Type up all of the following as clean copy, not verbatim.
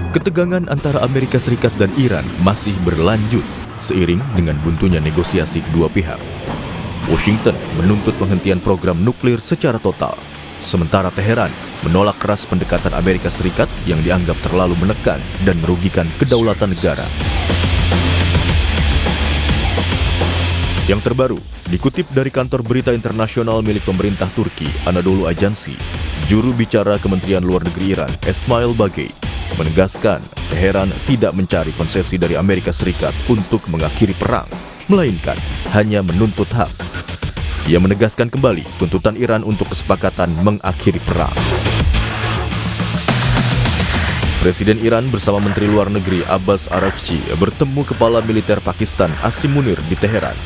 Ketegangan antara Amerika Serikat dan Iran masih berlanjut seiring dengan buntunya negosiasi kedua pihak. Washington menuntut penghentian program nuklir secara total, sementara Teheran menolak keras pendekatan Amerika Serikat yang dianggap terlalu menekan dan merugikan kedaulatan negara. Yang terbaru, dikutip dari kantor berita internasional milik pemerintah Turki, Anadolu Ajansi, juru bicara Kementerian Luar Negeri Iran, Esmail Bagei, menegaskan Teheran tidak mencari konsesi dari Amerika Serikat untuk mengakhiri perang, melainkan hanya menuntut hak. Ia menegaskan kembali tuntutan Iran untuk kesepakatan mengakhiri perang. Presiden Iran bersama Menteri Luar Negeri Abbas Araghchi bertemu Kepala Militer Pakistan Asim Munir di Teheran.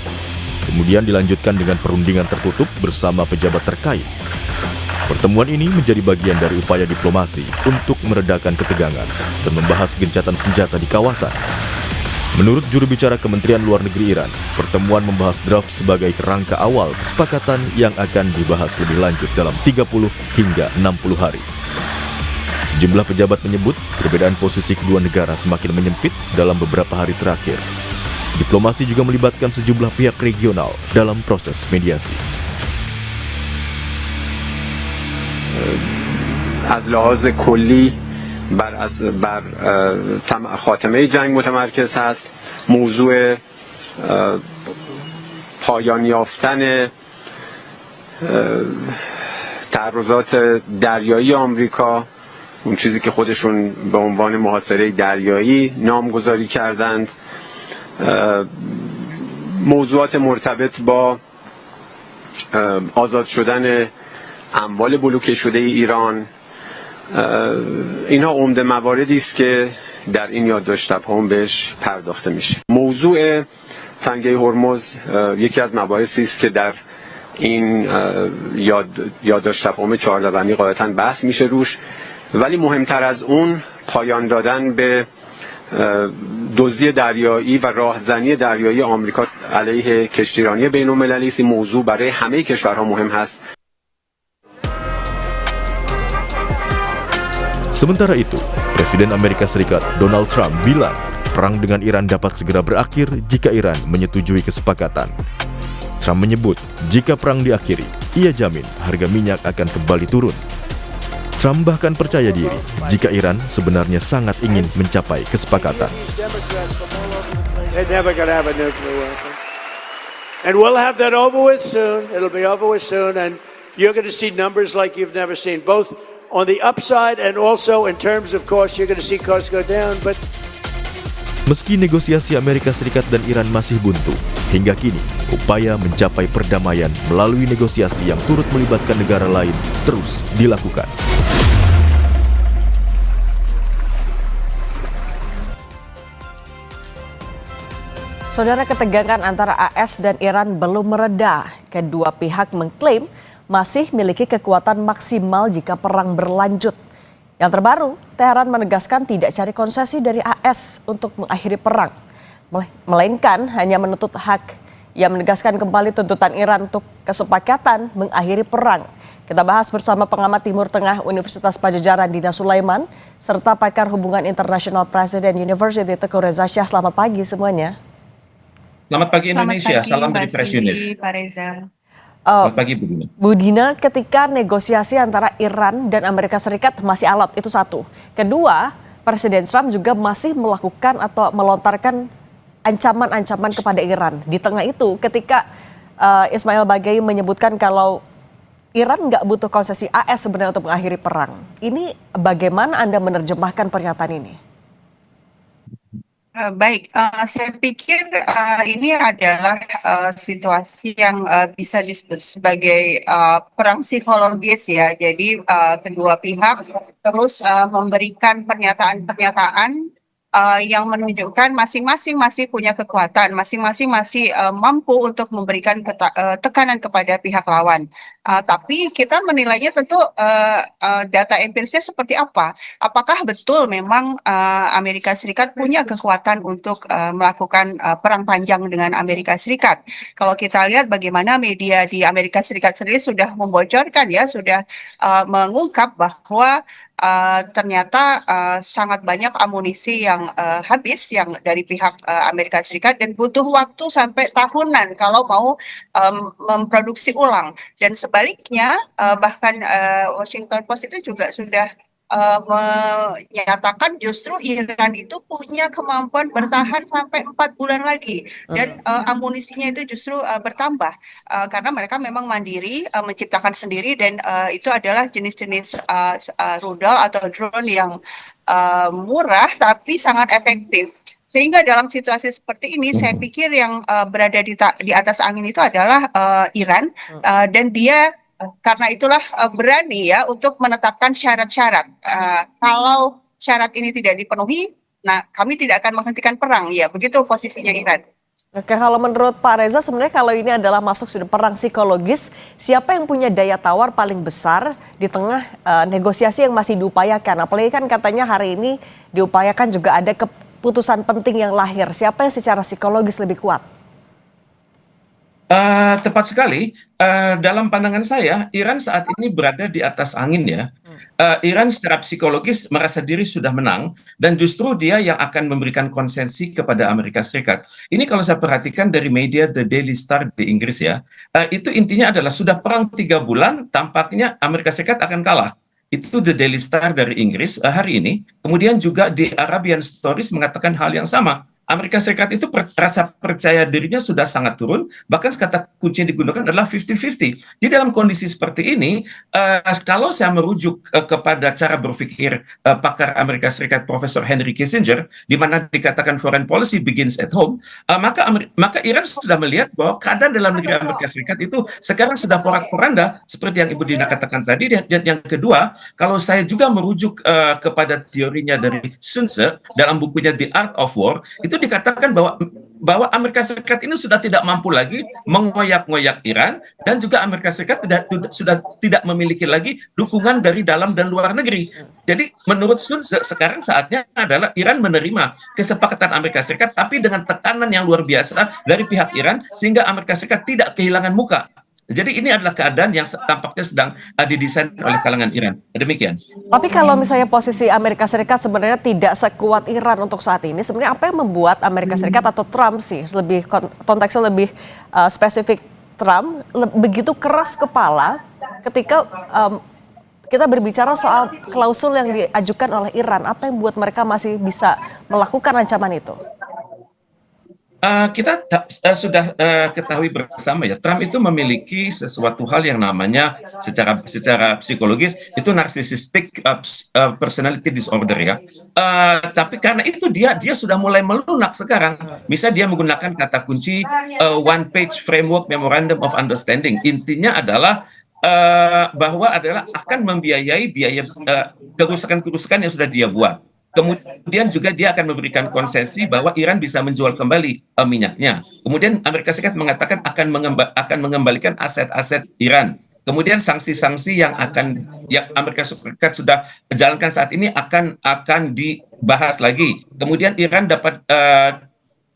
Kemudian dilanjutkan dengan perundingan tertutup bersama pejabat terkait. Pertemuan ini menjadi bagian dari upaya diplomasi untuk meredakan ketegangan dan membahas gencatan senjata di kawasan. Menurut juru bicara Kementerian Luar Negeri Iran, pertemuan membahas draft sebagai kerangka awal kesepakatan yang akan dibahas lebih lanjut dalam 30 hingga 60 hari. Sejumlah pejabat menyebut perbedaan posisi kedua negara semakin menyempit dalam beberapa hari terakhir. Diplomasi juga melibatkan sejumlah pihak regional dalam proses mediasi. از لحاظ کلی بر خاتمه جنگ متمرکز هست. موضوع پایان یافتن تعرضات دریایی آمریکا، اون چیزی که خودشون به عنوان محاصره دریایی نامگذاری کردند، موضوعات مرتبط با آزاد شدن اموال بلوکه شده ایران، اینها عمده مواردی است که در این یادداشت تفاهم بهش پرداخته میشه. موضوع تنگه هرمز یکی از مباحثی است که در این یادداشت تفاهم 14 بندی غالباً بحث میشه روش، ولی مهمتر از اون پایان دادن به دزدی دریایی و راهزنی دریایی آمریکا علیه کشتیرانی بین‌المللی است. این موضوع برای همه کشورها مهم هست. Sementara itu, Presiden Amerika Serikat Donald Trump bilang perang dengan Iran dapat segera berakhir jika Iran menyetujui kesepakatan. Trump menyebut jika perang diakhiri, ia jamin harga minyak akan kembali turun. Trump bahkan percaya diri jika Iran sebenarnya sangat ingin mencapai kesepakatan. And we'll have that over with soon. It'll be over with soon, and you're going to see numbers like you've never seen, both on the upside and also in terms of cost. You're going to see costs go down. But meski negosiasi Amerika Serikat dan Iran masih buntu, hingga kini upaya mencapai perdamaian melalui negosiasi yang turut melibatkan negara lain terus dilakukan. Saudara, ketegangan antara AS dan Iran belum mereda. Kedua pihak mengklaim masih memiliki kekuatan maksimal jika perang berlanjut. Yang terbaru, Teheran menegaskan tidak cari konsesi dari AS untuk mengakhiri perang, melainkan hanya menuntut hak. Ia menegaskan kembali tuntutan Iran untuk kesepakatan mengakhiri perang. Kita bahas bersama pengamat Timur Tengah Universitas Padjadjaran Dina Sulaiman, serta pakar hubungan internasional Presiden University Teguh Reza Shah. Selamat pagi semuanya. Selamat pagi Indonesia, salam dari Press Unit. Selamat pagi Bu Dina. Bu Dina, ketika negosiasi antara Iran dan Amerika Serikat masih alot, itu satu. Kedua, Presiden Trump juga masih melakukan atau melontarkan ancaman-ancaman kepada Iran. Di tengah itu, ketika Ismail Bagei menyebutkan kalau Iran nggak butuh konsesi AS sebenarnya untuk mengakhiri perang. Ini bagaimana Anda menerjemahkan pernyataan ini? Baik, saya pikir ini adalah situasi yang bisa disebut sebagai perang psikologis ya. Jadi kedua pihak terus memberikan pernyataan-pernyataan yang menunjukkan masing-masing masih punya kekuatan, masing-masing masih mampu untuk memberikan tekanan kepada pihak lawan. Tapi kita menilainya tentu data empirisnya seperti apa? Apakah betul memang Amerika Serikat punya kekuatan untuk melakukan perang panjang dengan Amerika Serikat? Kalau kita lihat bagaimana media di Amerika Serikat sendiri sudah membocorkan ya, sudah mengungkap bahwa ternyata sangat banyak amunisi yang habis yang dari pihak Amerika Serikat dan butuh waktu sampai tahunan kalau mau memproduksi ulang. Dan sebaliknya, bahkan Washington Post itu juga sudah menyatakan justru Iran itu punya kemampuan bertahan sampai 4 bulan lagi dan amunisinya itu justru bertambah karena mereka memang mandiri menciptakan sendiri dan itu adalah jenis-jenis rudal atau drone yang murah tapi sangat efektif. Sehingga dalam situasi seperti ini, saya pikir yang berada di atas angin itu adalah Iran, dan dia karena itulah berani ya untuk menetapkan syarat-syarat. Kalau syarat ini tidak dipenuhi, nah kami tidak akan menghentikan perang. Ya, begitu posisinya Iran. Oke, kalau menurut Pak Reza, sebenarnya kalau ini adalah masuk sudah perang psikologis, siapa yang punya daya tawar paling besar di tengah negosiasi yang masih diupayakan? Apalagi kan katanya hari ini diupayakan juga ada keputusan penting yang lahir. Siapa yang secara psikologis lebih kuat? Tepat sekali. Dalam pandangan saya, Iran saat ini berada di atas angin ya. Iran secara psikologis merasa diri sudah menang dan justru dia yang akan memberikan konsensi kepada Amerika Serikat. Ini kalau saya perhatikan dari media The Daily Star di Inggris ya, itu intinya adalah sudah perang 3 bulan, tampaknya Amerika Serikat akan kalah. Itu The Daily Star dari Inggris hari ini. Kemudian juga di Arabian Stories mengatakan hal yang sama. Amerika Serikat itu rasa percaya dirinya sudah sangat turun, bahkan kata kunci yang digunakan adalah 50-50. Di dalam kondisi seperti ini, kalau saya merujuk kepada cara berpikir pakar Amerika Serikat Profesor Henry Kissinger, di mana dikatakan foreign policy begins at home, maka Iran sudah melihat bahwa keadaan dalam negeri Amerika Serikat itu sekarang sudah porak-poranda, seperti yang Ibu Dina katakan tadi. Dan yang kedua, kalau saya juga merujuk kepada teorinya dari Sun Tzu dalam bukunya The Art of War, itu dikatakan bahwa Amerika Serikat ini sudah tidak mampu lagi mengoyak-ngoyak Iran dan juga Amerika Serikat sudah tidak memiliki lagi dukungan dari dalam dan luar negeri. Jadi menurut Sun sekarang saatnya adalah Iran menerima kesepakatan Amerika Serikat tapi dengan tekanan yang luar biasa dari pihak Iran sehingga Amerika Serikat tidak kehilangan muka. Jadi ini adalah keadaan yang tampaknya sedang didesain oleh kalangan Iran. Demikian. Tapi kalau misalnya posisi Amerika Serikat sebenarnya tidak sekuat Iran untuk saat ini, sebenarnya apa yang membuat Amerika Serikat atau Trump sih, lebih konteksnya lebih spesifik Trump, begitu keras kepala ketika kita berbicara soal klausul yang diajukan oleh Iran, apa yang membuat mereka masih bisa melakukan ancaman itu? Kita sudah ketahui bersama ya, Trump itu memiliki sesuatu hal yang namanya secara psikologis itu narcissistic personality disorder ya. Tapi karena itu dia sudah mulai melunak sekarang. Misalnya dia menggunakan kata kunci one page framework memorandum of understanding. Intinya adalah bahwa akan membiayai biaya kerusakan-kerusakan yang sudah dia buat. Kemudian juga dia akan memberikan konsesi bahwa Iran bisa menjual kembali minyaknya. Kemudian Amerika Serikat mengatakan akan mengembalikan aset-aset Iran. Kemudian sanksi-sanksi yang Amerika Serikat sudah jalankan saat ini akan dibahas lagi. Kemudian Iran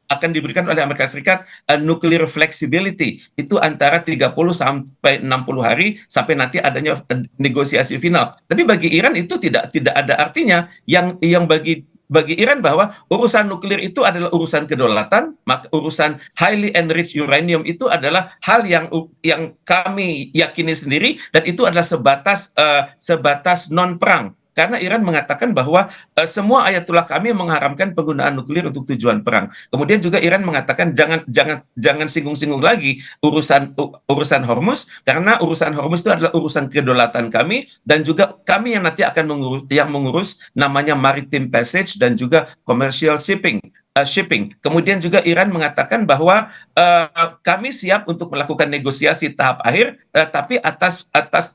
akan diberikan oleh Amerika Serikat nuclear flexibility, itu antara 30 sampai 60 hari sampai nanti adanya negosiasi final. Tapi bagi Iran itu tidak ada artinya. Yang bagi Iran bahwa urusan nuklir itu adalah urusan kedaulatan, maka urusan highly enriched uranium itu adalah hal yang kami yakini sendiri dan itu adalah sebatas non perang. Karena Iran mengatakan bahwa semua ayatullah kami mengharamkan penggunaan nuklir untuk tujuan perang. Kemudian juga Iran mengatakan jangan singgung-singgung lagi urusan Hormuz, karena urusan Hormuz itu adalah urusan kedaulatan kami dan juga kami yang nanti akan mengurus namanya maritime passage dan juga commercial shipping. Kemudian juga Iran mengatakan bahwa kami siap untuk melakukan negosiasi tahap akhir, tapi atas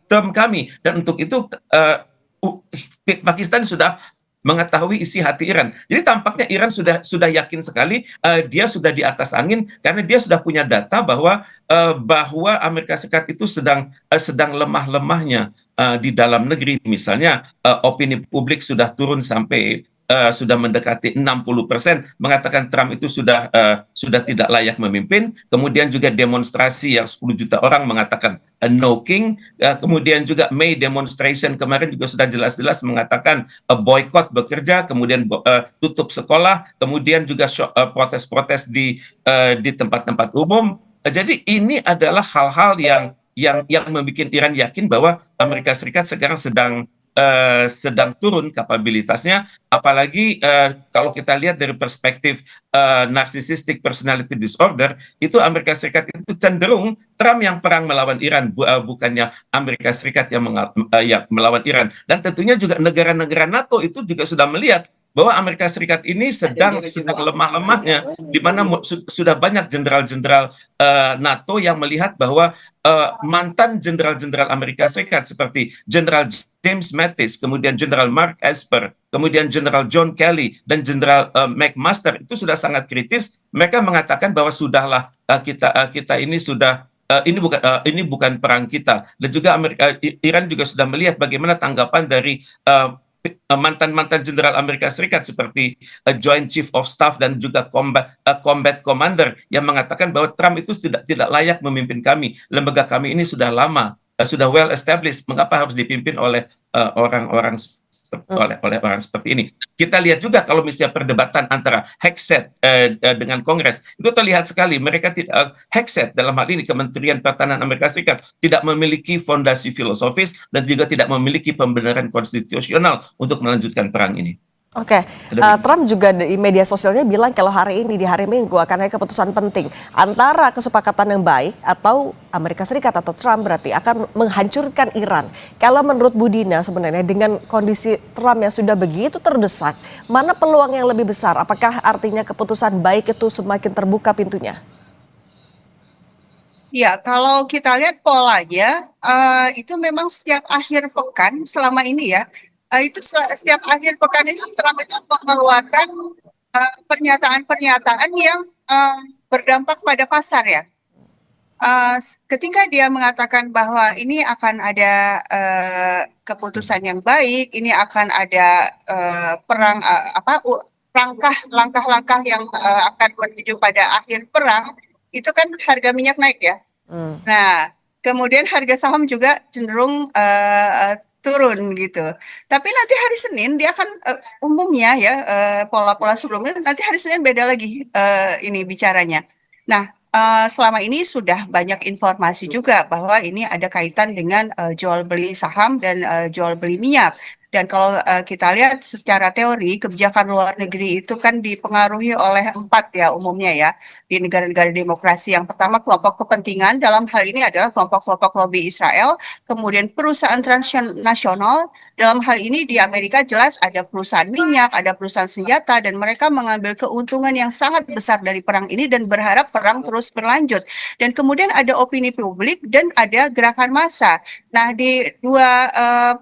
term kami, dan untuk itu Pakistan sudah mengetahui isi hati Iran. Jadi tampaknya Iran sudah yakin sekali dia sudah di atas angin karena dia sudah punya data bahwa Amerika Serikat itu sedang lemah-lemahnya di dalam negeri. Misalnya opini publik sudah turun sampai sudah mendekati 60%, mengatakan Trump itu sudah tidak layak memimpin. Kemudian juga demonstrasi yang 10 juta orang mengatakan no king. Kemudian juga May demonstration kemarin juga sudah jelas-jelas mengatakan boykot bekerja, kemudian tutup sekolah, kemudian juga protes-protes di tempat-tempat umum. Jadi ini adalah hal-hal yang membuat Iran yakin bahwa Amerika Serikat sekarang sedang turun kapabilitasnya, apalagi kalau kita lihat dari perspektif narcissistic personality disorder, itu Amerika Serikat itu cenderung Trump yang perang melawan Iran, bukannya Amerika Serikat yang melawan Iran. Dan tentunya juga negara-negara NATO itu juga sudah melihat bahwa Amerika Serikat ini sedang lemah-lemahnya, di mana sudah banyak jenderal-jenderal NATO yang melihat bahwa mantan jenderal-jenderal Amerika Serikat seperti Jenderal James Mattis, kemudian Jenderal Mark Esper, kemudian Jenderal John Kelly, dan Jenderal McMaster itu sudah sangat kritis. Mereka mengatakan bahwa sudahlah kita ini sudah ini bukan perang kita. Dan juga Iran juga sudah melihat bagaimana tanggapan dari mantan-mantan jenderal Amerika Serikat seperti Joint Chief of Staff dan juga Combat Commander yang mengatakan bahwa Trump itu tidak layak memimpin kami. Lembaga kami ini sudah lama, sudah well established. Mengapa harus dipimpin oleh orang-orang orang seperti ini? Kita lihat juga kalau misalnya perdebatan antara Hexet dengan Kongres, itu terlihat sekali mereka tidak Hexet dalam hal ini Kementerian Pertahanan Amerika Serikat tidak memiliki fondasi filosofis dan juga tidak memiliki pembenaran konstitusional untuk melanjutkan perang ini. Oke, Trump juga di media sosialnya bilang kalau hari ini di hari Minggu akan ada keputusan penting antara kesepakatan yang baik atau Amerika Serikat atau Trump berarti akan menghancurkan Iran. Kalau menurut Budina sebenarnya dengan kondisi Trump yang sudah begitu terdesak, mana peluang yang lebih besar? Apakah artinya keputusan baik itu semakin terbuka pintunya? Ya, kalau kita lihat polanya, itu memang setiap akhir pekan selama ini ya, itu setiap akhir pekan itu Trump itu mengeluarkan pernyataan-pernyataan yang berdampak pada pasar ya. Ketika dia mengatakan bahwa ini akan ada keputusan yang baik, ini akan ada langkah-langkah yang akan menuju pada akhir perang, itu kan harga minyak naik ya. Nah, kemudian harga saham juga cenderung turun gitu. Tapi nanti hari Senin dia akan umumnya ya pola-pola sebelumnya nanti hari Senin beda lagi ini bicaranya. Nah, selama ini sudah banyak informasi juga bahwa ini ada kaitan dengan jual beli saham dan jual beli minyak. Dan kalau kita lihat secara teori kebijakan luar negeri itu kan dipengaruhi oleh 4 ya umumnya ya di negara-negara demokrasi. Yang pertama kelompok kepentingan, dalam hal ini adalah kelompok-kelompok lobi Israel, kemudian perusahaan transnasional. Dalam hal ini di Amerika jelas ada perusahaan minyak, ada perusahaan senjata, dan mereka mengambil keuntungan yang sangat besar dari perang ini dan berharap perang terus berlanjut. Dan kemudian ada opini publik dan ada gerakan massa. Nah, di dua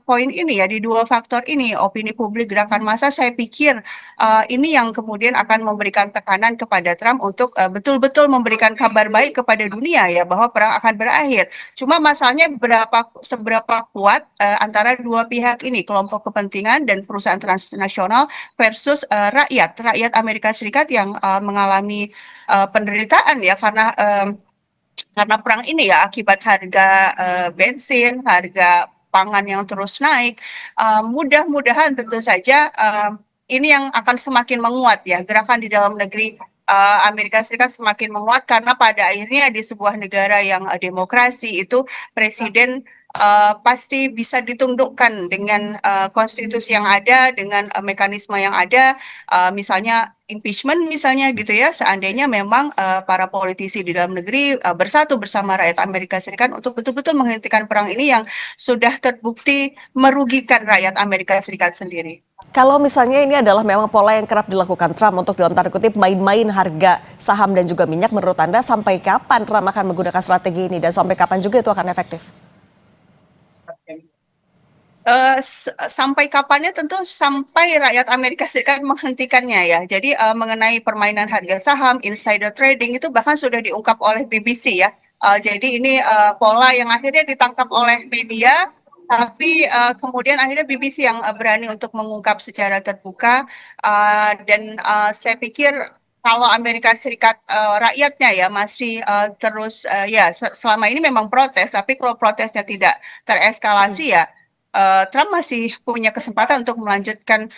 poin ini ya, di dua faktor ini, opini publik, gerakan massa, saya pikir ini yang kemudian akan memberikan tekanan kepada Trump untuk betul-betul memberikan kabar baik kepada dunia ya, bahwa perang akan berakhir. Cuma masalahnya seberapa kuat antara dua pihak ini, kelompok kepentingan dan perusahaan transnasional versus rakyat Amerika Serikat yang mengalami penderitaan ya karena perang ini ya, akibat harga bensin, harga pangan yang terus naik. Mudah-mudahan tentu saja ini yang akan semakin menguat ya, gerakan di dalam negeri Amerika Serikat semakin menguat karena pada akhirnya di sebuah negara yang demokrasi itu presiden pasti bisa ditundukkan dengan konstitusi yang ada, dengan mekanisme yang ada, misalnya impeachment misalnya gitu ya, seandainya memang para politisi di dalam negeri bersatu bersama rakyat Amerika Serikat untuk betul-betul menghentikan perang ini yang sudah terbukti merugikan rakyat Amerika Serikat sendiri. Kalau misalnya ini adalah memang pola yang kerap dilakukan Trump untuk dalam tanda kutip main-main harga saham dan juga minyak, menurut Anda sampai kapan Trump akan menggunakan strategi ini dan sampai kapan juga itu akan efektif? Sampai kapannya tentu sampai rakyat Amerika Serikat menghentikannya ya. Jadi mengenai permainan harga saham, insider trading itu bahkan sudah diungkap oleh BBC ya. Jadi ini pola yang akhirnya ditangkap oleh media Tapi kemudian akhirnya BBC yang berani untuk mengungkap secara terbuka dan saya pikir kalau Amerika Serikat rakyatnya ya masih terus ya selama ini memang protes, tapi kalau protesnya tidak tereskalasi ya Trump masih punya kesempatan untuk melanjutkan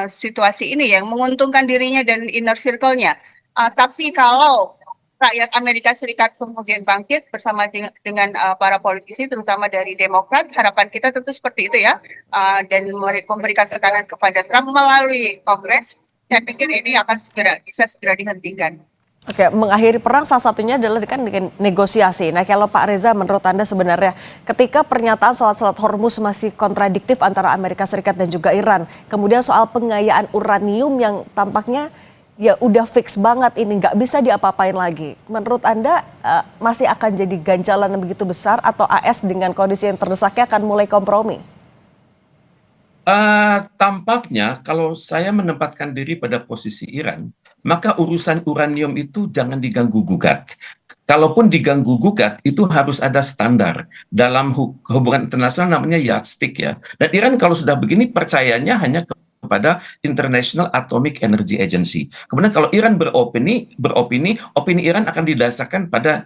situasi ini yang menguntungkan dirinya dan inner circle-nya. Tapi kalau rakyat Amerika Serikat kemudian bangkit bersama dengan para politisi, terutama dari Demokrat, harapan kita tentu seperti itu ya, dan memberikan tekanan kepada Trump melalui Kongres. Saya pikir ini akan bisa segera dihentikan. Oke, mengakhiri perang salah satunya adalah dengan negosiasi. Nah, kalau Pak Reza, menurut Anda sebenarnya ketika pernyataan soal Selat Hormuz masih kontradiktif antara Amerika Serikat dan juga Iran, kemudian soal pengayaan uranium yang tampaknya ya udah fix banget ini nggak bisa diapa-apain lagi. Menurut Anda masih akan jadi ganjalan yang begitu besar atau AS dengan kondisi yang terdesaknya akan mulai kompromi? Tampaknya kalau saya menempatkan diri pada posisi Iran, maka urusan uranium itu jangan diganggu-gugat. Kalaupun diganggu-gugat, itu harus ada standar. Dalam hubungan internasional namanya yardstick ya. Dan Iran kalau sudah begini percayanya hanya kepada International Atomic Energy Agency. Kemudian kalau Iran opini Iran akan didasarkan pada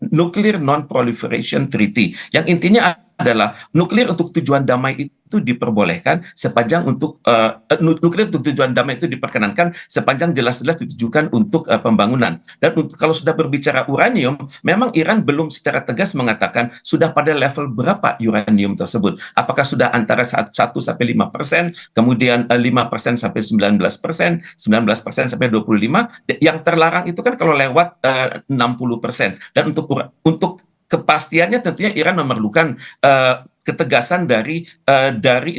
Nuclear Non-Proliferation Treaty, yang intinya adalah nuklir untuk tujuan damai itu diperbolehkan sepanjang nuklir untuk tujuan damai itu diperkenankan sepanjang jelas-jelas ditujukan untuk pembangunan. Dan kalau sudah berbicara uranium, memang Iran belum secara tegas mengatakan sudah pada level berapa uranium tersebut. Apakah sudah antara 1 sampai 5%, kemudian 5% sampai 19%, 19% sampai 25%. Yang terlarang itu kan kalau lewat 60%. Dan untuk kepastiannya tentunya Iran memerlukan ketegasan dari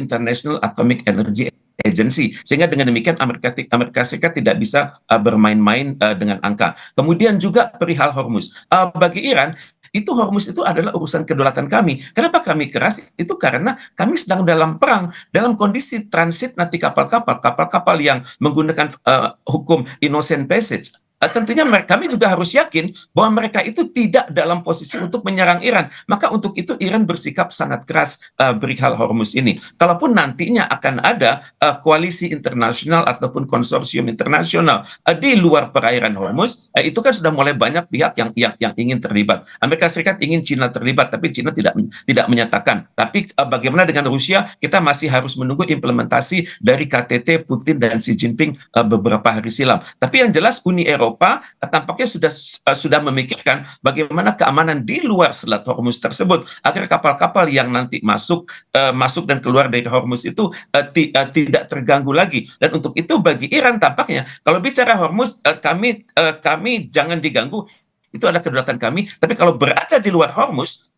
International Atomic Energy Agency, sehingga dengan demikian Amerika Serikat tidak bisa bermain-main dengan angka. Kemudian juga perihal Hormuz, bagi Iran Hormuz itu adalah urusan kedaulatan kami. Kenapa kami keras? Itu karena kami sedang dalam perang, dalam kondisi transit nanti kapal-kapal yang menggunakan hukum innocent passage. Tentunya kami juga harus yakin bahwa mereka itu tidak dalam posisi untuk menyerang Iran. Maka untuk itu Iran bersikap sangat keras perihal Hormuz ini. Kalaupun nantinya akan ada koalisi internasional ataupun konsorsium internasional di luar perairan Hormuz, itu kan sudah mulai banyak pihak yang ingin terlibat. Amerika Serikat ingin Cina terlibat, tapi Cina tidak menyatakan. Tapi bagaimana dengan Rusia? Kita masih harus menunggu implementasi dari KTT Putin dan Xi Jinping beberapa hari silam. Tapi yang jelas Uni Eropa tampaknya sudah memikirkan bagaimana keamanan di luar Selat Hormuz tersebut agar kapal-kapal yang nanti masuk dan keluar dari Hormuz itu tidak terganggu lagi. Dan untuk itu bagi Iran tampaknya kalau bicara Hormuz kami jangan diganggu. Itu adalah kedaulatan kami, tapi kalau berada di luar Hormuz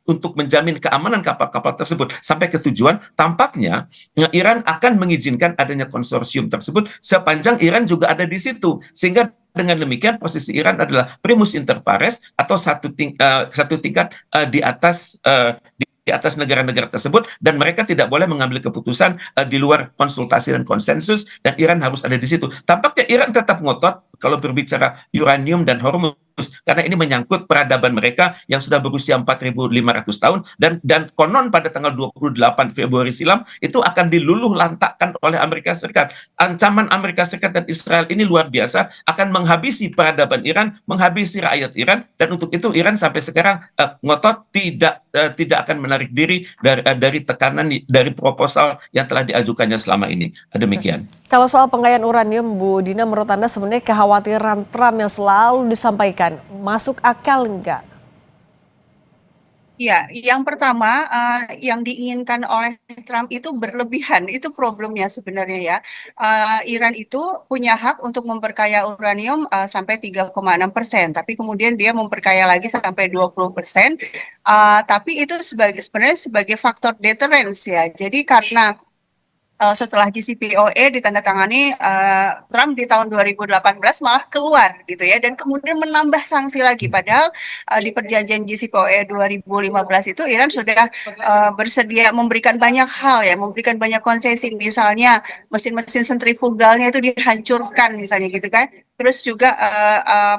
untuk menjamin keamanan kapal-kapal tersebut sampai ke tujuan, tampaknya Iran akan mengizinkan adanya konsorsium tersebut sepanjang Iran juga ada di situ, sehingga dengan demikian posisi Iran adalah primus inter pares atau satu tingkat di atas negara-negara tersebut, dan mereka tidak boleh mengambil keputusan di luar konsultasi dan konsensus, dan Iran harus ada di situ. Tampaknya Iran tetap ngotot kalau berbicara uranium dan Hormuz, karena ini menyangkut peradaban mereka yang sudah berusia 4.500 tahun, dan konon pada tanggal 28 Februari silam itu akan diluluh lantakkan oleh Amerika Serikat. Ancaman Amerika Serikat dan Israel ini luar biasa, akan menghabisi peradaban Iran, menghabisi rakyat Iran, dan untuk itu Iran sampai sekarang ngotot tidak akan menarik diri dari tekanan dari proposal yang telah diajukannya selama ini. Demikian. Kalau soal pengayaan uranium, Bu Dina, menurut Anda sebenarnya kekhawatiran Trump yang selalu disampaikan masuk akal enggak? Ya, yang pertama yang diinginkan oleh Trump itu berlebihan, itu problemnya sebenarnya ya. Iran itu punya hak untuk memperkaya uranium sampai 3,6%, tapi kemudian dia memperkaya lagi sampai 20%. Tapi itu sebenarnya sebagai faktor deterrence ya. Jadi karena setelah JCPOA ditandatangani Trump di tahun 2018 malah keluar gitu ya, dan kemudian menambah sanksi lagi, padahal di perjanjian JCPOA 2015 itu Iran sudah bersedia memberikan banyak hal ya, memberikan banyak konsesi, misalnya mesin-mesin sentrifugalnya itu dihancurkan misalnya gitu kan, Terus juga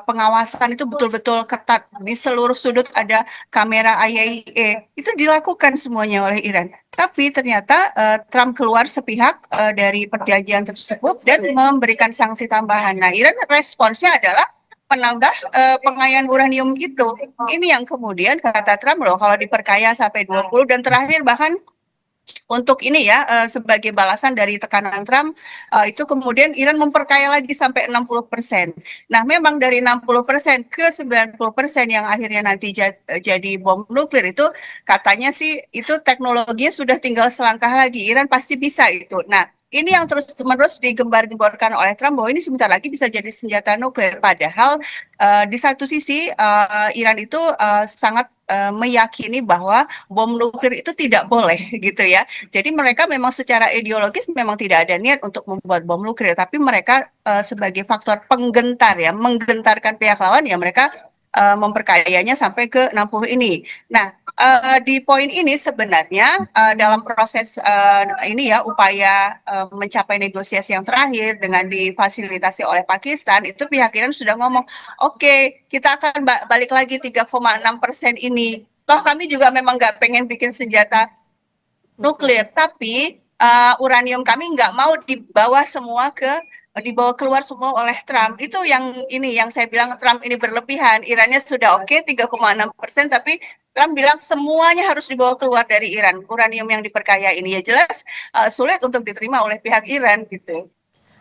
pengawasan itu betul-betul ketat. Di seluruh sudut ada kamera IAEA. Itu dilakukan semuanya oleh Iran. Tapi ternyata Trump keluar sepihak dari perjanjian tersebut dan memberikan sanksi tambahan. Nah, Iran responsnya adalah menambah pengayaan uranium itu. Ini yang kemudian kata Trump loh, kalau diperkaya sampai 20 dan terakhir bahkan untuk ini ya, sebagai balasan dari tekanan Trump, itu kemudian Iran memperkaya lagi sampai 60%. Nah, memang dari 60% ke 90% yang akhirnya nanti jadi bom nuklir itu, katanya sih itu teknologinya sudah tinggal selangkah lagi. Iran pasti bisa itu. Nah, ini yang terus-menerus digembar-gemborkan oleh Trump bahwa ini sebentar lagi bisa jadi senjata nuklir. Padahal di satu sisi Iran itu sangat meyakini bahwa bom nuklir itu tidak boleh gitu ya. Jadi mereka memang secara ideologis memang tidak ada niat untuk membuat bom nuklir, tapi mereka sebagai faktor penggentar ya, menggentarkan pihak lawan ya mereka memperkayanya sampai ke 60 ini. Nah, di poin ini sebenarnya dalam proses ini ya upaya mencapai negosiasi yang terakhir dengan difasilitasi oleh Pakistan, itu pihak Iran sudah ngomong, oke, kita akan balik lagi 3,6% ini. Toh kami juga memang nggak pengen bikin senjata nuklir, tapi uranium kami nggak mau dibawa keluar semua oleh Trump. Itu yang ini yang saya bilang Trump ini berlebihan. Irannya sudah oke 3,6%, tapi Trump bilang semuanya harus dibawa keluar dari Iran. Uranium yang diperkaya ini ya jelas sulit untuk diterima oleh pihak Iran gitu.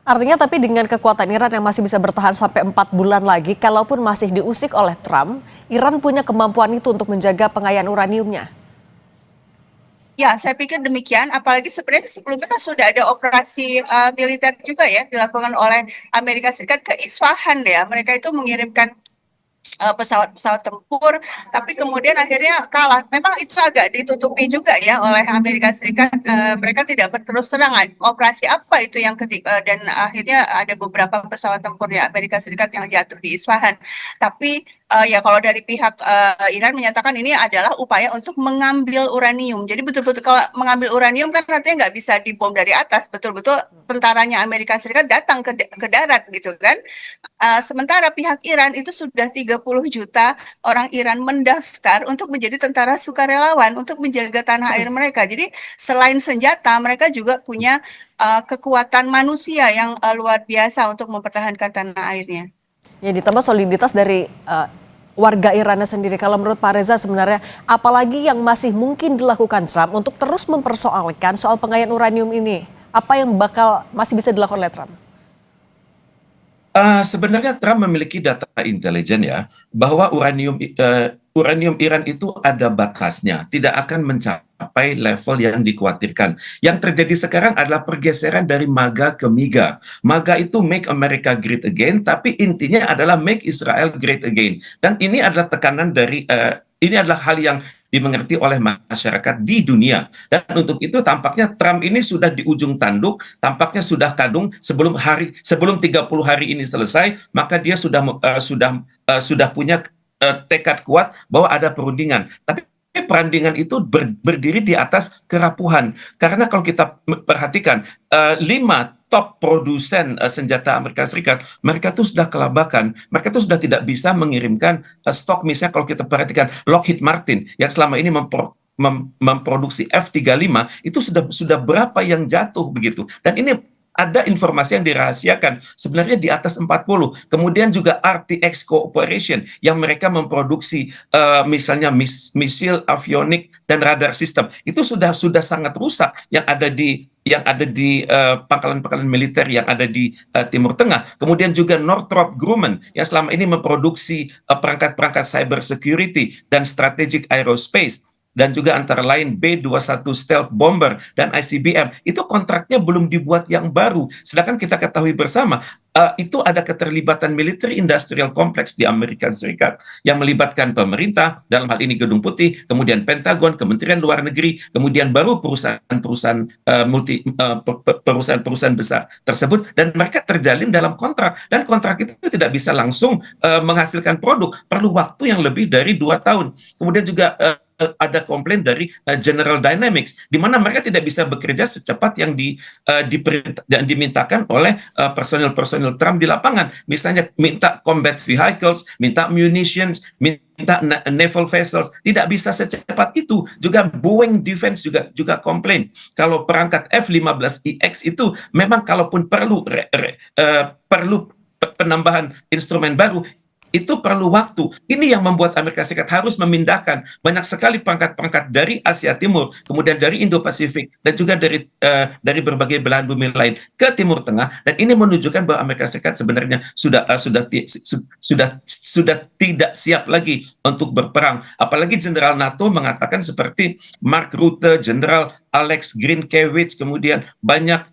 Artinya tapi dengan kekuatan Iran yang masih bisa bertahan sampai 4 bulan lagi, kalaupun masih diusik oleh Trump, Iran punya kemampuan itu untuk menjaga pengayaan uraniumnya. Ya, saya pikir demikian. Apalagi sebenarnya sebelumnya kan sudah ada operasi militer juga ya dilakukan oleh Amerika Serikat ke Isfahan ya. Mereka itu mengirimkan pesawat-pesawat tempur, tapi kemudian akhirnya kalah. Memang itu agak ditutupi juga ya oleh Amerika Serikat. Mereka tidak berterus terang operasi apa itu yang dan akhirnya ada beberapa pesawat tempurnya Amerika Serikat yang jatuh di Isfahan. Tapi ya kalau dari pihak Iran menyatakan ini adalah upaya untuk mengambil uranium. Jadi betul-betul kalau mengambil uranium kan artinya nggak bisa dibom dari atas. Betul-betul tentaranya Amerika Serikat datang ke darat gitu kan. Sementara pihak Iran itu sudah 30 juta orang Iran mendaftar untuk menjadi tentara sukarelawan untuk menjaga tanah air mereka. Jadi selain senjata, mereka juga punya kekuatan manusia yang luar biasa untuk mempertahankan tanah airnya. Ya, ditambah soliditas dari warga Irannya sendiri. Kalau menurut Pak Reza sebenarnya apalagi yang masih mungkin dilakukan Trump untuk terus mempersoalkan soal pengayaan uranium ini? Apa yang masih bisa dilakukan oleh Trump? Sebenarnya Trump memiliki data intelijen ya, bahwa uranium Iran itu ada batasnya, tidak akan mencapai level yang dikhawatirkan. Yang terjadi sekarang adalah pergeseran dari MAGA ke MIGA. MAGA itu Make America Great Again, tapi intinya adalah Make Israel Great Again. Dan ini adalah tekanan dari, ini adalah hal yang dimengerti oleh masyarakat di dunia. Dan untuk itu tampaknya Trump ini sudah di ujung tanduk, tampaknya sudah kadung sebelum 30 hari ini selesai, maka dia sudah punya tekad kuat bahwa ada perundingan. Tapi perundingan itu berdiri di atas kerapuhan. Karena kalau kita perhatikan 5 top produsen senjata Amerika Serikat, mereka tuh sudah kelabakan, mereka tuh sudah tidak bisa mengirimkan stok. Misalnya kalau kita perhatikan Lockheed Martin yang selama ini memproduksi F-35 itu sudah berapa yang jatuh begitu. Dan ini ada informasi yang dirahasiakan sebenarnya di atas 40. Kemudian juga RTX Corporation yang mereka memproduksi misalnya misil, avionik dan radar sistem itu sudah sangat rusak yang ada di pangkalan-pangkalan militer yang ada di Timur Tengah. Kemudian juga Northrop Grumman yang selama ini memproduksi perangkat-perangkat cyber security dan strategic aerospace, dan juga antara lain B-21 stealth bomber dan ICBM, itu kontraknya belum dibuat yang baru. Sedangkan kita ketahui bersama, itu ada keterlibatan military industrial complex di Amerika Serikat yang melibatkan pemerintah, dalam hal ini Gedung Putih, kemudian Pentagon, Kementerian Luar Negeri, kemudian baru perusahaan-perusahaan besar tersebut, dan mereka terjalin dalam kontrak, dan kontrak itu tidak bisa langsung menghasilkan produk, perlu waktu yang lebih dari 2 tahun. Kemudian juga ada komplain dari General Dynamics, di mana mereka tidak bisa bekerja secepat yang dimintakan oleh personil-personil Trump di lapangan. Misalnya minta combat vehicles, minta munitions, minta naval vessels, tidak bisa secepat itu. Juga Boeing Defense juga komplain kalau perangkat F-15EX itu memang kalaupun perlu penambahan instrumen baru, itu perlu waktu. Ini yang membuat Amerika Serikat harus memindahkan banyak sekali perangkat-perangkat dari Asia Timur, kemudian dari Indo-Pasifik, dan juga dari berbagai belahan bumi lain ke Timur Tengah. Dan ini menunjukkan bahwa Amerika Serikat sebenarnya sudah tidak siap lagi untuk berperang. Apalagi Jenderal NATO mengatakan seperti Mark Rutte, Jenderal Alex Grynkewicz, kemudian banyak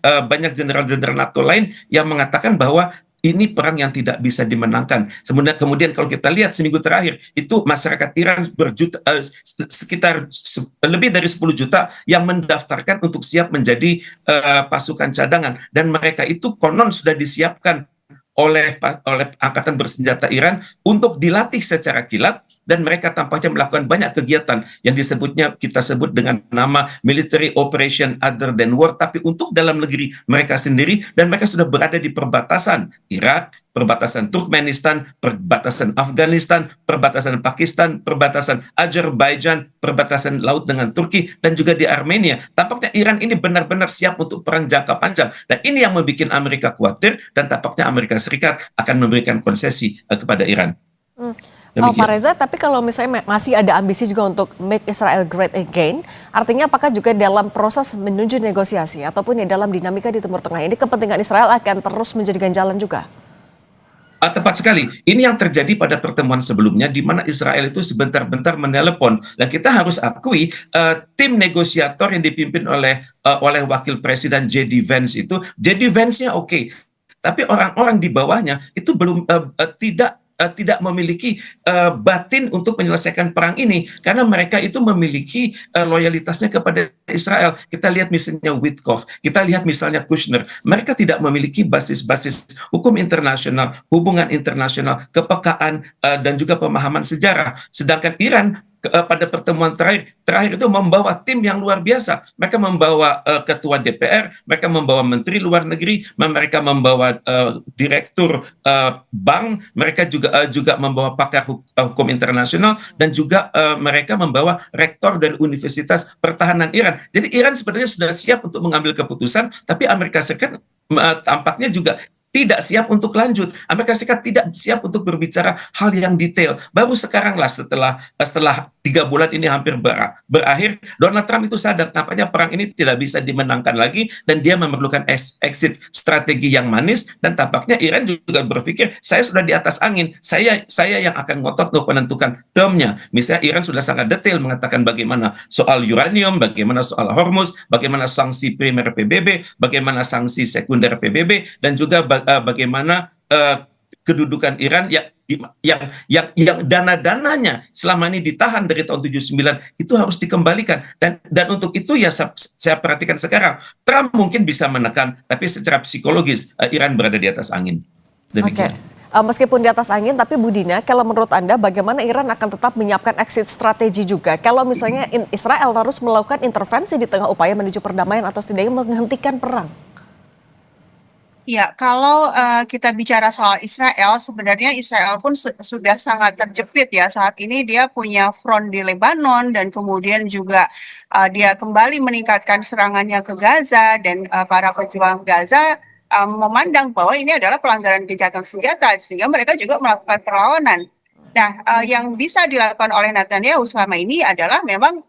jenderal-jenderal NATO lain yang mengatakan bahwa ini perang yang tidak bisa dimenangkan. Kemudian kalau kita lihat seminggu terakhir, itu masyarakat Iran sekitar lebih dari 10 juta yang mendaftarkan untuk siap menjadi pasukan cadangan. Dan mereka itu konon sudah disiapkan oleh Angkatan Bersenjata Iran untuk dilatih secara kilat, dan mereka tampaknya melakukan banyak kegiatan yang kita sebut dengan nama military operation other than war, tapi untuk dalam negeri mereka sendiri, dan mereka sudah berada di perbatasan Irak, perbatasan Turkmenistan, perbatasan Afghanistan, perbatasan Pakistan, perbatasan Azerbaijan, perbatasan laut dengan Turki, dan juga di Armenia. Tampaknya Iran ini benar-benar siap untuk perang jangka panjang, dan ini yang membuat Amerika khawatir, dan tampaknya Amerika Serikat akan memberikan konsesi kepada Iran. Pak Reza, tapi kalau misalnya masih ada ambisi juga untuk make Israel great again, artinya apakah juga dalam proses menuju negosiasi ataupun dalam dinamika di Timur Tengah ini kepentingan Israel akan terus menjadi ganjalan juga? Tepat sekali. Ini yang terjadi pada pertemuan sebelumnya, di mana Israel itu sebentar-bentar menelepon. Dan kita harus akui, tim negosiator yang dipimpin oleh Wakil Presiden J.D. Vance itu, J.D. Vance-nya oke, tapi orang-orang di bawahnya itu belum tidak memiliki batin untuk menyelesaikan perang ini, karena mereka itu memiliki loyalitasnya kepada Israel. Kita lihat misalnya Witkoff, kita lihat misalnya Kushner, mereka tidak memiliki basis-basis hukum internasional, hubungan internasional, kepekaan, dan juga pemahaman sejarah. Sedangkan Iran pada pertemuan terakhir itu membawa tim yang luar biasa. Mereka membawa ketua DPR, mereka membawa menteri luar negeri, mereka membawa direktur bank, mereka juga membawa pakar hukum internasional, dan juga mereka membawa rektor dari Universitas Pertahanan Iran. Jadi Iran sebenarnya sudah siap untuk mengambil keputusan, tapi Amerika Serikat tampaknya juga tidak siap untuk lanjut. Amerika Serikat tidak siap untuk berbicara hal yang detail. Baru sekaranglah setelah 3 bulan ini hampir berakhir, Donald Trump itu sadar nampaknya perang ini tidak bisa dimenangkan lagi, dan dia memerlukan exit strategi yang manis, dan tampaknya Iran juga berpikir, saya sudah di atas angin, saya yang akan ngotot untuk menentukan termnya. Misalnya Iran sudah sangat detail mengatakan bagaimana soal uranium, bagaimana soal Hormuz, bagaimana sanksi primer PBB, bagaimana sanksi sekunder PBB, dan juga bagaimana kedudukan Iran yang dana-dananya selama ini ditahan dari tahun 79 itu harus dikembalikan, dan untuk itu ya saya perhatikan sekarang Trump mungkin bisa menekan, tapi secara psikologis Iran berada di atas angin. Demikian. Meskipun di atas angin, tapi Bu Dina, kalau menurut Anda bagaimana Iran akan tetap menyiapkan exit strategi juga kalau misalnya Israel harus melakukan intervensi di tengah upaya menuju perdamaian atau setidaknya menghentikan perang? Ya, kalau kita bicara soal Israel, sebenarnya Israel pun sudah sangat terjepit ya. Saat ini dia punya front di Lebanon, dan kemudian juga dia kembali meningkatkan serangannya ke Gaza, dan para pejuang Gaza memandang bahwa ini adalah pelanggaran gencatan senjata, sehingga mereka juga melakukan perlawanan. Nah, yang bisa dilakukan oleh Netanyahu selama ini adalah memang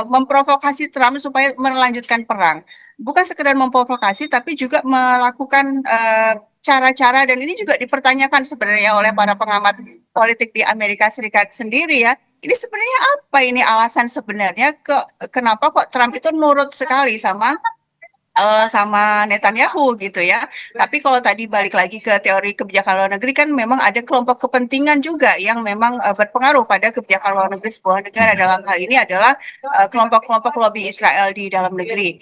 memprovokasi Trump supaya melanjutkan perang. Bukan sekedar memprovokasi, tapi juga melakukan cara-cara, dan ini juga dipertanyakan sebenarnya oleh para pengamat politik di Amerika Serikat sendiri ya. Ini sebenarnya apa ini alasan sebenarnya kenapa kok Trump itu nurut sekali sama sama Netanyahu gitu ya. Tapi kalau tadi balik lagi ke teori kebijakan luar negeri kan memang ada kelompok kepentingan juga yang memang berpengaruh pada kebijakan luar negeri sebuah negara. Dalam hal ini adalah kelompok-kelompok lobi Israel di dalam negeri.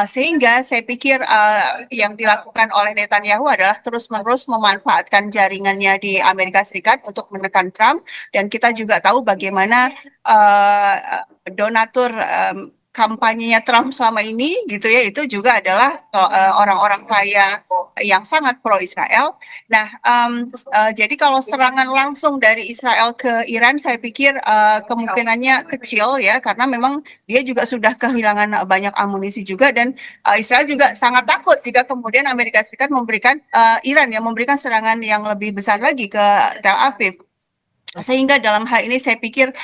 Sehingga saya pikir yang dilakukan oleh Netanyahu adalah terus-menerus memanfaatkan jaringannya di Amerika Serikat untuk menekan Trump. Dan kita juga tahu bagaimana donatur kampanyenya Trump selama ini gitu ya, itu juga adalah orang-orang kaya yang sangat pro Israel. Nah, jadi kalau serangan langsung dari Israel ke Iran, saya pikir kemungkinannya kecil ya, karena memang dia juga sudah kehilangan banyak amunisi juga, dan Israel juga sangat takut jika kemudian Amerika Serikat memberikan Iran yang memberikan serangan yang lebih besar lagi ke Tel Aviv. Sehingga dalam hal ini saya pikir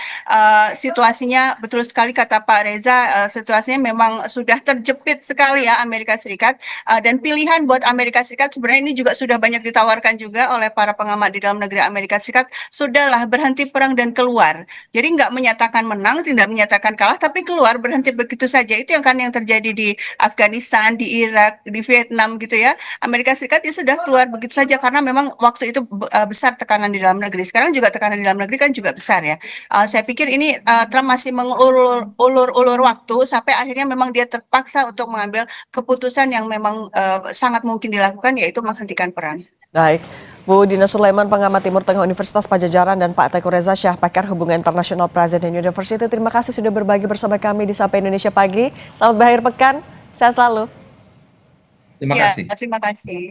situasinya betul sekali kata Pak Reza, situasinya memang sudah terjepit sekali ya Amerika Serikat, dan pilihan buat Amerika Serikat sebenarnya ini juga sudah banyak ditawarkan juga oleh para pengamat di dalam negeri Amerika Serikat, sudahlah berhenti perang dan keluar. Jadi nggak menyatakan menang, tidak menyatakan kalah, tapi keluar berhenti begitu saja. Itu yang terjadi di Afghanistan, di Irak, di Vietnam gitu ya. Amerika Serikat ya sudah keluar begitu saja karena memang waktu itu besar tekanan di dalam negeri. Sekarang juga tekanan di dalam negeri kan juga besar ya. Saya pikir ini Trump masih mengulur-ulur waktu sampai akhirnya memang dia terpaksa untuk mengambil keputusan yang memang sangat mungkin dilakukan, yaitu menghentikan perang. Baik, Bu Dina Sulaiman, pengamat Timur Tengah Universitas Pajajaran, dan Pak Teguh Reza Syah, pakar hubungan internasional Presiden University. Terima kasih sudah berbagi bersama kami di Sapa Indonesia Pagi. Selamat berakhir pekan, sehat selalu. Terima kasih. Terima kasih.